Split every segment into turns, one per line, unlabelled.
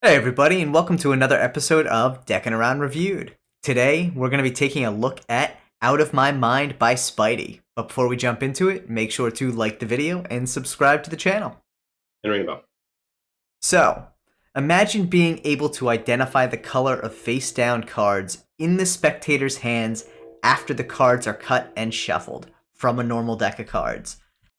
Hey everybody, and welcome to another episode of Deckinaround Reviewed. Today, we're going to be taking a look at Out of My Mind by Spidey. But before we jump into it, make sure to like the video and subscribe to the channel.
And Rainbow.
So, imagine being able to identify the color of face-down cards in the spectator's hands after the cards are cut and shuffled from a normal deck of cards.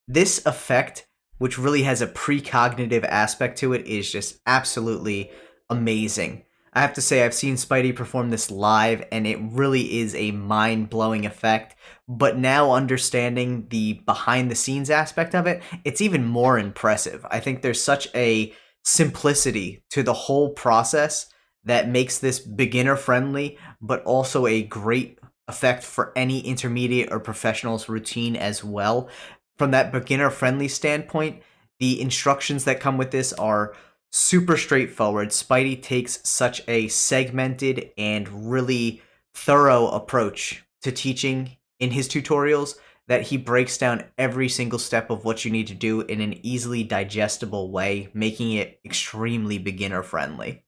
This effect, which really has a precognitive aspect to it, is just absolutely amazing. I have to say, I've seen Spidey perform this live, and it really is a mind-blowing effect. But now understanding the behind-the-scenes aspect of it, it's even more impressive. I think there's such a simplicity to the whole process that makes this beginner-friendly, but also a great effect for any intermediate or professional's routine as well. From that beginner-friendly standpoint, the instructions that come with this are super straightforward. Spidey takes such a segmented and really thorough approach to teaching in his tutorials that he breaks down every single step of what you need to do in an easily digestible way, making it extremely beginner-friendly.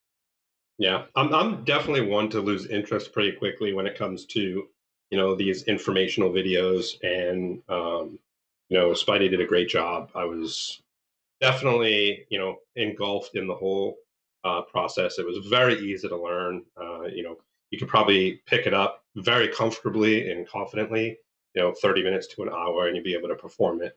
Yeah, I'm definitely one to lose interest pretty quickly when it comes to these informational videos, and Spidey did a great job. I was definitely engulfed in the whole process. It was very easy to learn. You could probably pick it up very comfortably and confidently. 30 minutes to an hour, and you'd be able to perform it.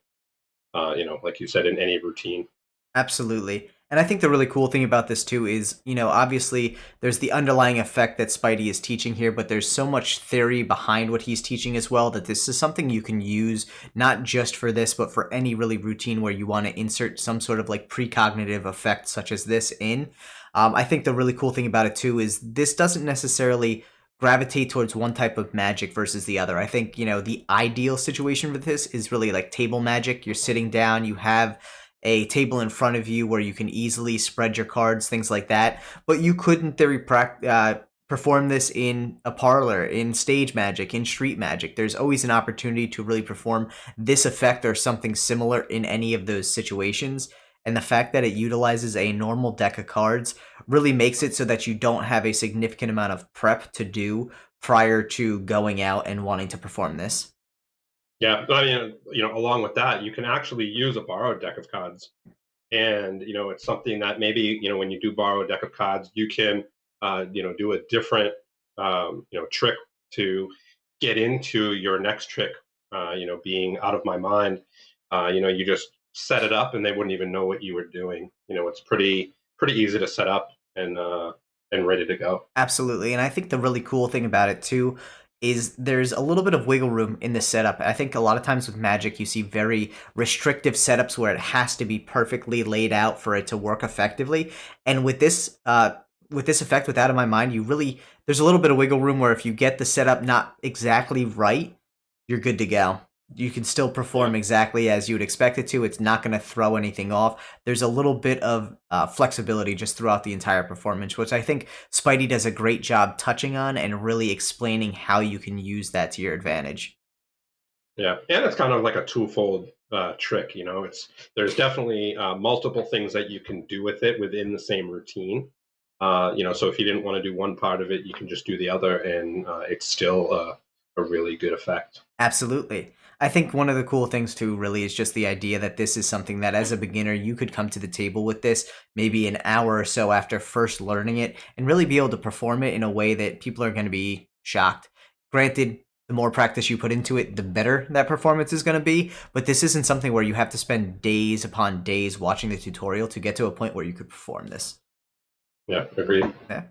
Like you said, in any routine.
Absolutely. And I think the really cool thing about this too is, obviously there's the underlying effect that Spidey is teaching here, but there's so much theory behind what he's teaching as well that this is something you can use not just for this, but for any really routine where you want to insert some sort of like precognitive effect such as this in. I think the really cool thing about it too is this doesn't necessarily gravitate towards one type of magic versus the other. I think, the ideal situation with this is really like table magic. You're sitting down, you have a table in front of you where you can easily spread your cards, things like that. But you could, in theory, perform this in a parlor, in stage magic, in street magic. There's always an opportunity to really perform this effect or something similar in any of those situations. And the fact that it utilizes a normal deck of cards really makes it so that you don't have a significant amount of prep to do prior to going out and wanting to perform this.
Yeah, but I mean, along with that, you can actually use a borrowed deck of cards, and it's something that maybe when you do borrow a deck of cards, you can do a different trick to get into your next trick. Being out of my mind, you just set it up, and they wouldn't even know what you were doing. It's pretty easy to set up and ready to go.
Absolutely. And I think the really cool thing about it too is there's a little bit of wiggle room in the setup. I think a lot of times with Magic, you see very restrictive setups where it has to be perfectly laid out for it to work effectively. And with this effect, with Out of My Mind, there's a little bit of wiggle room where if you get the setup not exactly right, you're good to go. You can still
Yeah.
perform exactly as you would expect it to. It's not going to throw anything off. There's a little bit of flexibility just throughout the entire performance, which I think Spidey does a great job touching on and really explaining how you can use that to your advantage.
Yeah, and it's kind of like a twofold trick. It's there's definitely multiple things that you can do with it within the same routine. So if you didn't want to do one part of it, you can just do the other, and it's still a really good effect.
Absolutely. I think one of the cool things too really is just the idea that this is something that as a beginner you could come to the table with this maybe an hour or so after first learning it and really be able to perform it in a way that people are going to be shocked. Granted, the more practice you put into it, the better that performance is going to be, but this isn't something where you have to spend days upon days watching the tutorial to get to a point where you could perform this.
Yeah, agreed.
Yeah.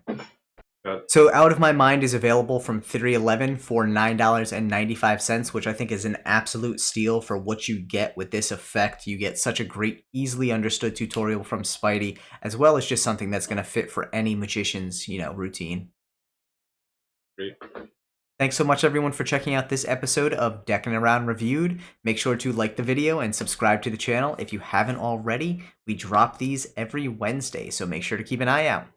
Uh,
So Out of My Mind is available from 311 for $9.95, which I think is an absolute steal for what you get with this effect. You get such a great, easily understood tutorial from Spidey, as well as just something that's going to fit for any magician's, routine.
Agreed.
Thanks so much, everyone, for checking out this episode of Deckin Around Reviewed. Make sure to like the video and subscribe to the channel if you haven't already. We drop these every Wednesday, so make sure to keep an eye out.